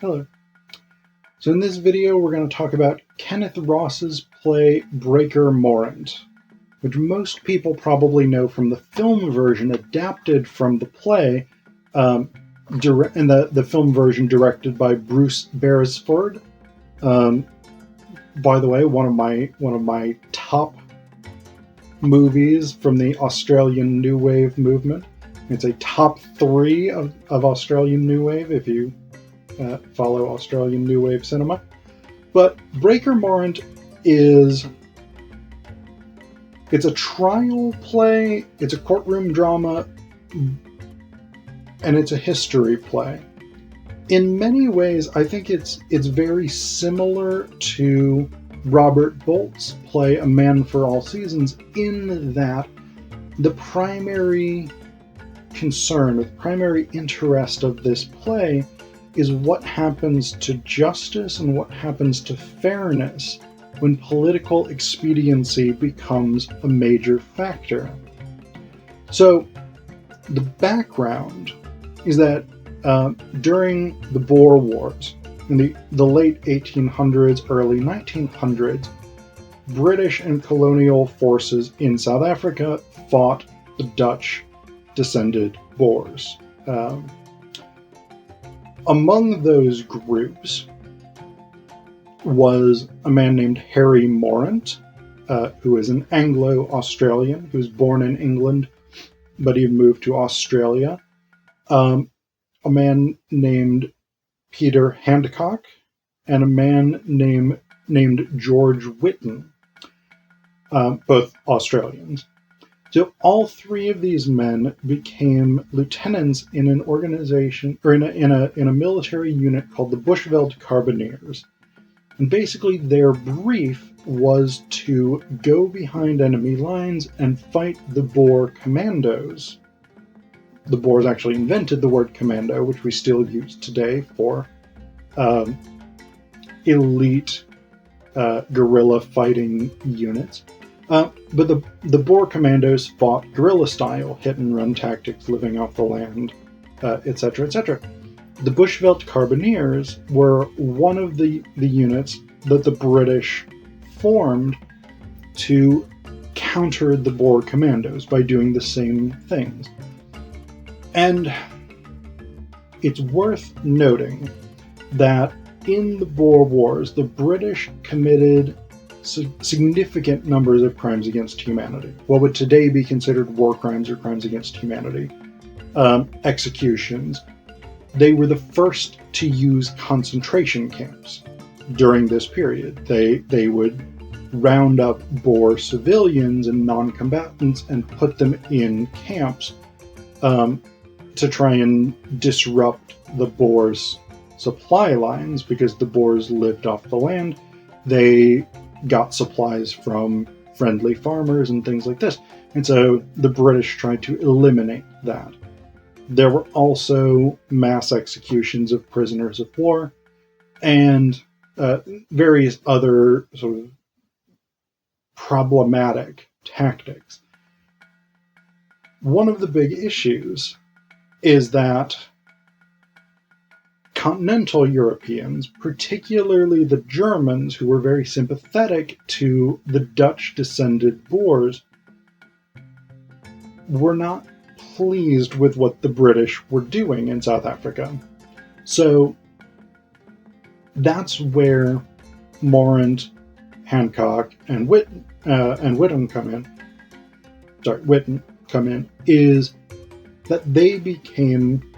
Hello. So in this video we're going to talk about Kenneth Ross's play Breaker Morant, which most people probably know from the film version adapted from the play, and the film version directed by Bruce Beresford. By the way, one of my top movies from the Australian New Wave movement. It's a top 3 of Australian New Wave if you follow Australian New Wave cinema. But Breaker Morant it's a trial play, it's a courtroom drama, and it's a history play. In many ways, I think it's very similar to Robert Bolt's play A Man for All Seasons, in that the primary concern, the primary interest of this play is what happens to justice and what happens to fairness when political expediency becomes a major factor. So the background is that during the Boer Wars, in the late 1800s, early 1900s, British and colonial forces in South Africa fought the Dutch-descended Boers. Among those groups was a man named Harry Morant, who is an Anglo-Australian. He was born in England, but he moved to Australia. A man named Peter Handcock, and a man named George Witton, both Australians. So all 3 of these men became lieutenants in an organization, or in a military unit called the Bushveld Carbineers. And basically their brief was to go behind enemy lines and fight the Boer commandos. The Boers actually invented the word commando, which we still use today for elite guerrilla fighting units. But the Boer commandos fought guerrilla-style hit-and-run tactics, living off the land, etc., etc. The Bushveld Carbineers were one of the units that the British formed to counter the Boer commandos by doing the same things. And it's worth noting that in the Boer Wars, the British committed significant numbers of crimes against humanity. What would today be considered war crimes or crimes against humanity. Executions. They were the first to use concentration camps during this period. They would round up Boer civilians and non-combatants and put them in camps to try and disrupt the Boers' supply lines, because the Boers lived off the land. They got supplies from friendly farmers and things like this. And so the British tried to eliminate that. There were also mass executions of prisoners of war and various other sort of problematic tactics. One of the big issues is that continental Europeans, particularly the Germans, who were very sympathetic to the Dutch-descended Boers, were not pleased with what the British were doing in South Africa. So that's where Morant, Handcock, and Witton come in, is that they became,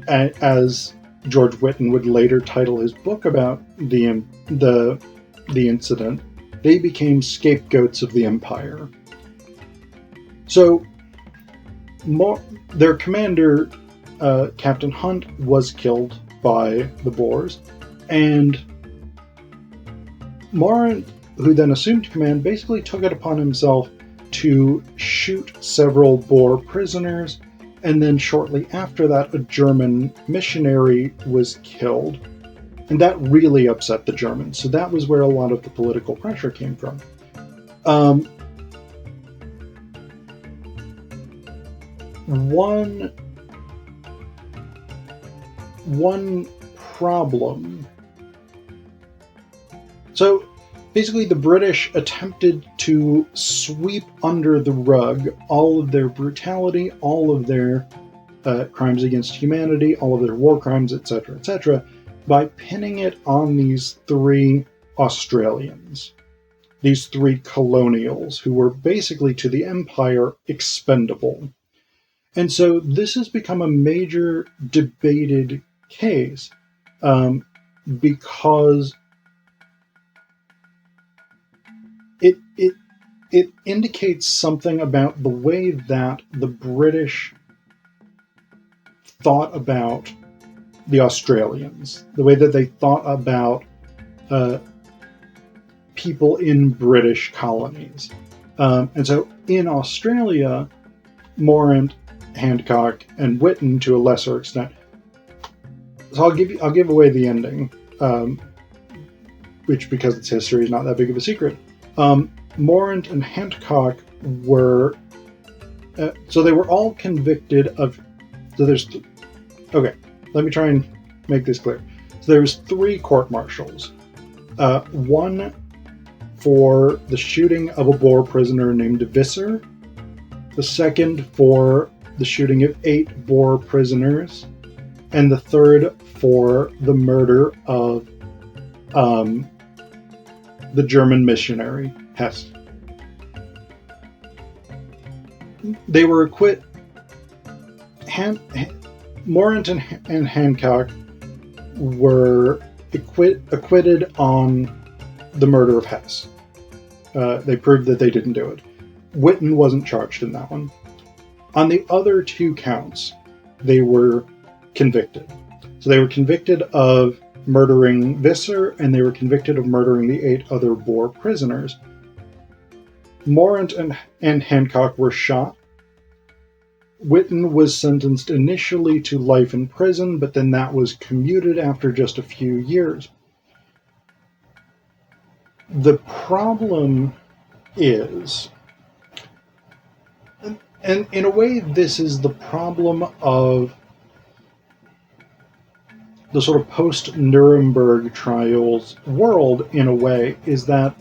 as George Witton would later title his book about the incident, they became scapegoats of the empire. So their commander, Captain Hunt, was killed by the Boers, and Morant, who then assumed command, basically took it upon himself to shoot several Boer prisoners, and then shortly after that, a German missionary was killed. And that really upset the Germans. So that was where a lot of the political pressure came from. one problem. So basically, the British attempted to sweep under the rug all of their brutality, all of their crimes against humanity, all of their war crimes, etc., by pinning it on these three Australians, these three colonials, who were basically to the empire expendable. And so this has become a major debated case because it indicates something about the way that the British thought about the Australians, the way that they thought about people in British colonies. And so in Australia, Morant, Handcock, and Witton, to a lesser extent. So I'll give away the ending, which, because it's history, is not that big of a secret. Morant and Handcock were so they were all convicted of. So there's okay. Let me try and make this clear. So there's 3 court-martials. One for the shooting of a Boer prisoner named Visser. The second for the shooting of 8 Boer prisoners, and the third for the murder of the German missionary, Hess. They were acquitted. Morant and Handcock were acquitted on the murder of Hess. They proved that they didn't do it. Witton wasn't charged in that one. On the other 2 counts, they were convicted. So they were convicted of murdering Visser, and they were convicted of murdering the 8 other Boer prisoners. Morant and Handcock were shot. Witton was sentenced initially to life in prison, but then that was commuted after just a few years. The problem is, and in a way, this is the problem of the sort of post-Nuremberg trials world, in a way, is that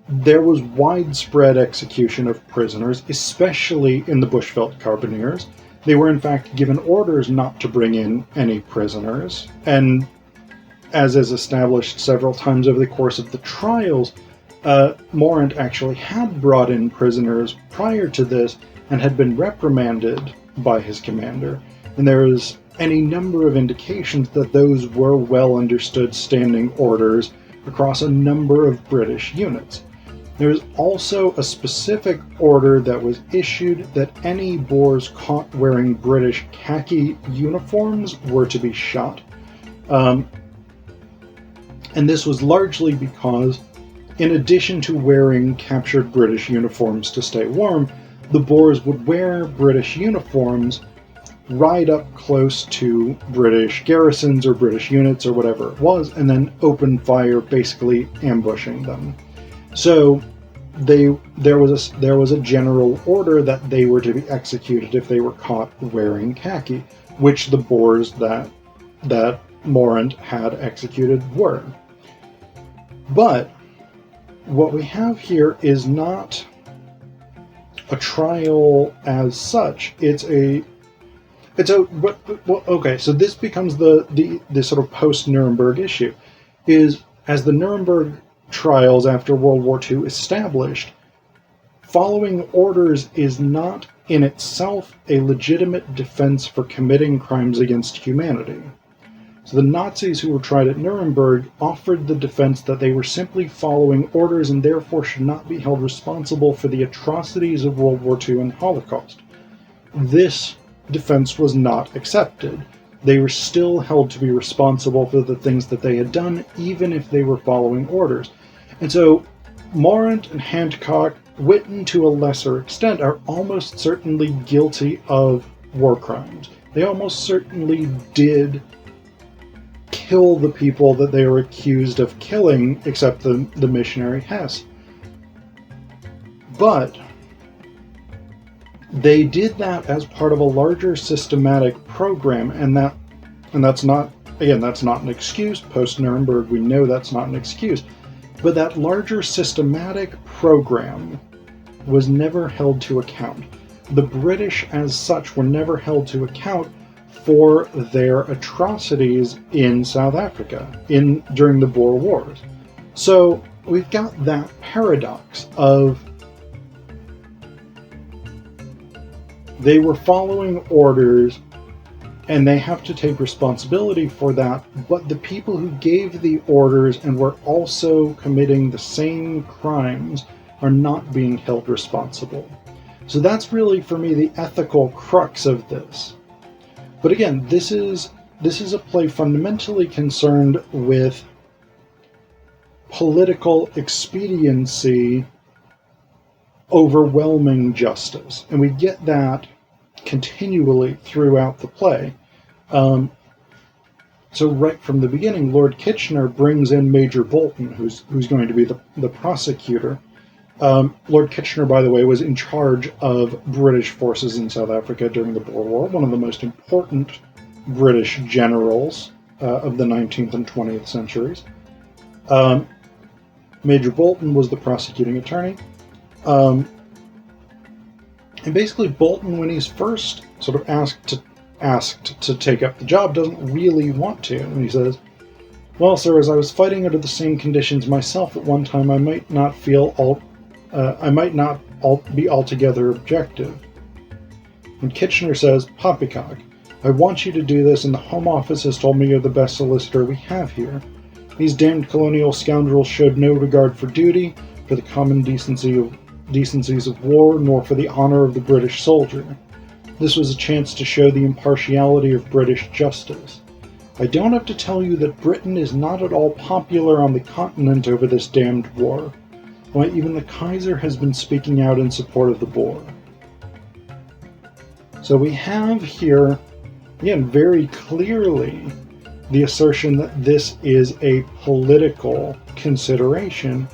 there was widespread execution of prisoners, especially in the Bushveld Carbineers. They were in fact given orders not to bring in any prisoners, and as is established several times over the course of the trials, Morant actually had brought in prisoners prior to this and had been reprimanded by his commander. And there is any number of indications that those were well understood standing orders across a number of British units. There is also a specific order that was issued that any Boers caught wearing British khaki uniforms were to be shot. And this was largely because, in addition to wearing captured British uniforms to stay warm, the Boers would wear British uniforms, ride up close to British garrisons or British units or whatever it was, and then open fire, basically ambushing them. So there was a general order that they were to be executed if they were caught wearing khaki, which the Boers that Morant had executed were. But what we have here is not a trial as such. Okay, so this becomes the sort of post-Nuremberg issue, is as the Nuremberg trials after World War II established, following orders is not in itself a legitimate defense for committing crimes against humanity. So the Nazis who were tried at Nuremberg offered the defense that they were simply following orders and therefore should not be held responsible for the atrocities of World War II and Holocaust. This defense was not accepted. They were still held to be responsible for the things that they had done, even if they were following orders. And so Morant and Handcock, Witton to a lesser extent, are almost certainly guilty of war crimes. They almost certainly did kill the people that they were accused of killing, except the missionary Hess. But They did that as part of a larger systematic program, and that's not, again, that's not an excuse. Post Nuremberg, we know that's not an excuse. But that larger systematic program was never held to account. The British, as such, were never held to account for their atrocities in South Africa during the Boer Wars. So we've got that paradox of they were following orders and they have to take responsibility for that, but the people who gave the orders and were also committing the same crimes are not being held responsible. So that's really, for me, the ethical crux of this. But again, this is a play fundamentally concerned with political expediency overwhelming justice. And we get that continually throughout the play. So right from the beginning, Lord Kitchener brings in Major Bolton, who's going to be the prosecutor. Lord Kitchener, by the way, was in charge of British forces in South Africa during the Boer War, one of the most important British generals of the 19th and 20th centuries. Major Bolton was the prosecuting attorney. And basically, Bolton, when he's first sort of asked to take up the job, doesn't really want to. And he says, "Well, sir, as I was fighting under the same conditions myself at one time, I might not be altogether objective." And Kitchener says, "Poppycock, I want you to do this, and the Home Office has told me you're the best solicitor we have here. These damned colonial scoundrels showed no regard for duty, for the common decencies of war, nor for the honor of the British soldier. This was a chance to show the impartiality of British justice. I don't have to tell you that Britain is not at all popular on the continent over this damned war. Why, even the Kaiser has been speaking out in support of the Boer." So we have here, again, very clearly the assertion that this is a political consideration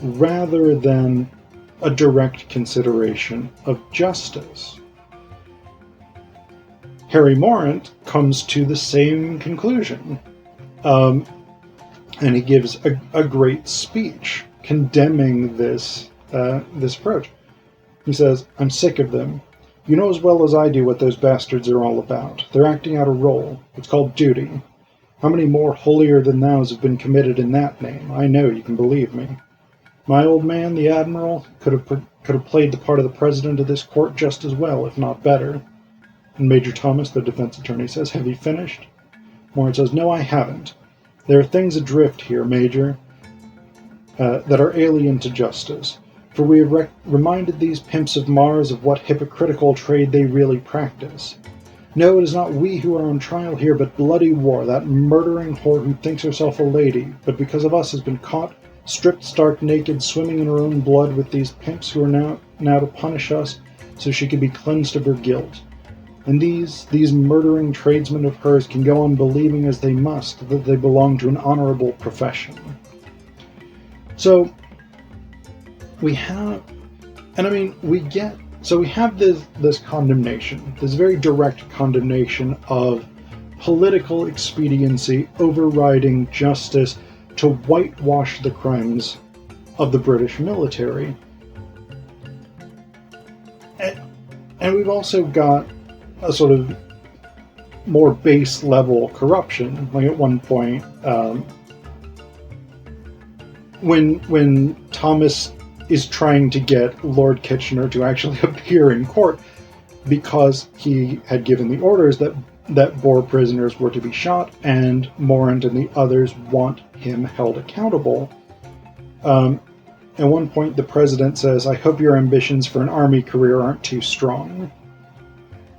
rather than a direct consideration of justice. Harry Morant comes to the same conclusion, and he gives a great speech condemning this approach. He says, "I'm sick of them. You know as well as I do what those bastards are all about. They're acting out a role. It's called duty. How many more holier-than-thous have been committed in that name? I know, you can believe me. My old man, the Admiral, could have played the part of the President of this court just as well, if not better." And Major Thomas, the defense attorney, says, "Have you finished?" Morant says, "No, I haven't. There are things adrift here, Major, that are alien to justice. For we have reminded these pimps of Mars of what hypocritical trade they really practice. No, it is not we who are on trial here, but bloody war, that murdering whore who thinks herself a lady, but because of us has been caught, stripped stark naked, swimming in her own blood with these pimps who are now to punish us, so she can be cleansed of her guilt. And these murdering tradesmen of hers can go on believing as they must that they belong to an honorable profession." So we have, and I mean, we have this condemnation, this very direct condemnation of political expediency overriding justice to whitewash the crimes of the British military. And we've also got a sort of more base level corruption. Like at one point, when Thomas is trying to get Lord Kitchener to actually appear in court because he had given the orders that Boer prisoners were to be shot, and Morant and the others want him held accountable. At one point, the president says, "I hope your ambitions for an army career aren't too strong."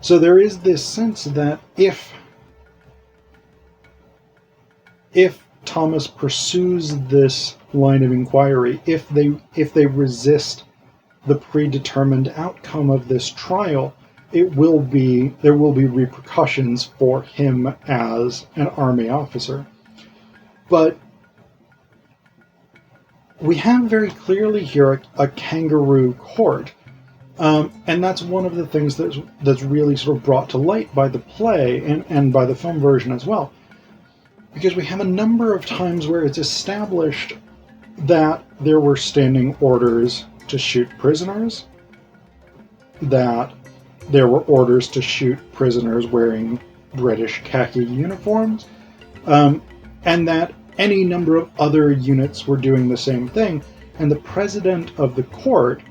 So there is this sense that if Thomas pursues this line of inquiry, if they resist the predetermined outcome of this trial, there will be repercussions for him as an army officer. But we have very clearly here a kangaroo court. And that's one of the things that's really sort of brought to light by the play and by the film version as well. Because we have a number of times where it's established that there were standing orders to shoot prisoners, that there were orders to shoot prisoners wearing British khaki uniforms, and that any number of other units were doing the same thing. And the president of the court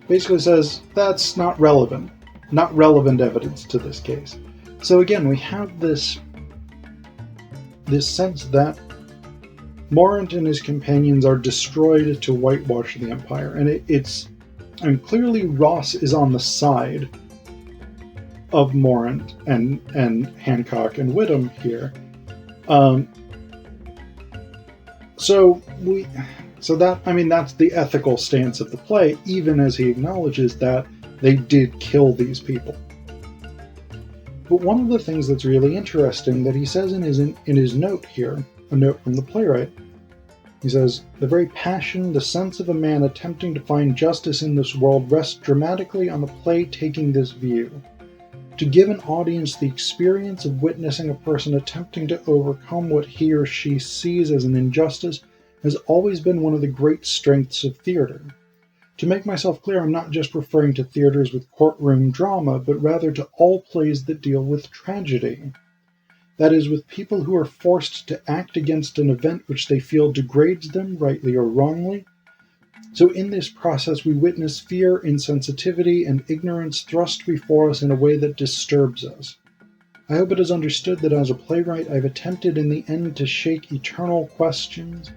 basically says that's not relevant evidence to this case. So again, we have this sense that Morant and his companions are destroyed to whitewash the empire, and clearly Ross is on the side of Morant and Handcock and Witton here. That's the ethical stance of the play, even as he acknowledges that they did kill these people. But one of the things that's really interesting that he says in his note here, a note from the playwright, he says, "The very passion, the sense of a man attempting to find justice in this world rests dramatically on the play taking this view. To give an audience the experience of witnessing a person attempting to overcome what he or she sees as an injustice has always been one of the great strengths of theater. To make myself clear, I'm not just referring to theaters with courtroom drama, but rather to all plays that deal with tragedy. That is, with people who are forced to act against an event which they feel degrades them, rightly or wrongly. So in this process, we witness fear, insensitivity, and ignorance thrust before us in a way that disturbs us. I hope it is understood that as a playwright, I've attempted in the end to shake eternal questions,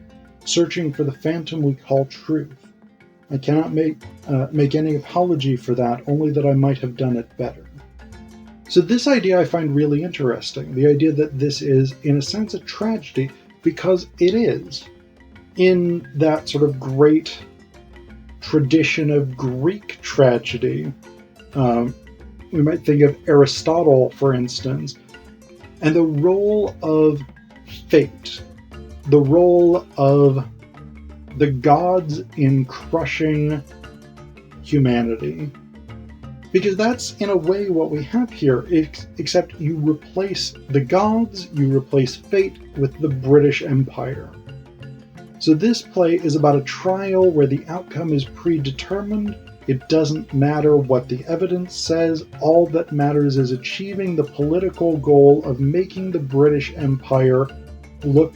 searching for the phantom we call truth. I cannot make any apology for that, only that I might have done it better." So this idea I find really interesting, the idea that this is, in a sense, a tragedy, because it is. In that sort of great tradition of Greek tragedy, we might think of Aristotle, for instance, and the role of fate, the role of the gods in crushing humanity. Because that's, in a way, what we have here, except you replace the gods, you replace fate with the British Empire. So this play is about a trial where the outcome is predetermined. It doesn't matter what the evidence says. All that matters is achieving the political goal of making the British Empire look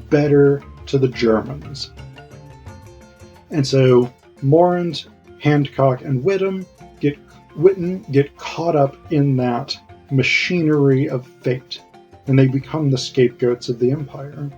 better to the Germans. And so Morant, Handcock, and Witton get caught up in that machinery of fate, and they become the scapegoats of the empire.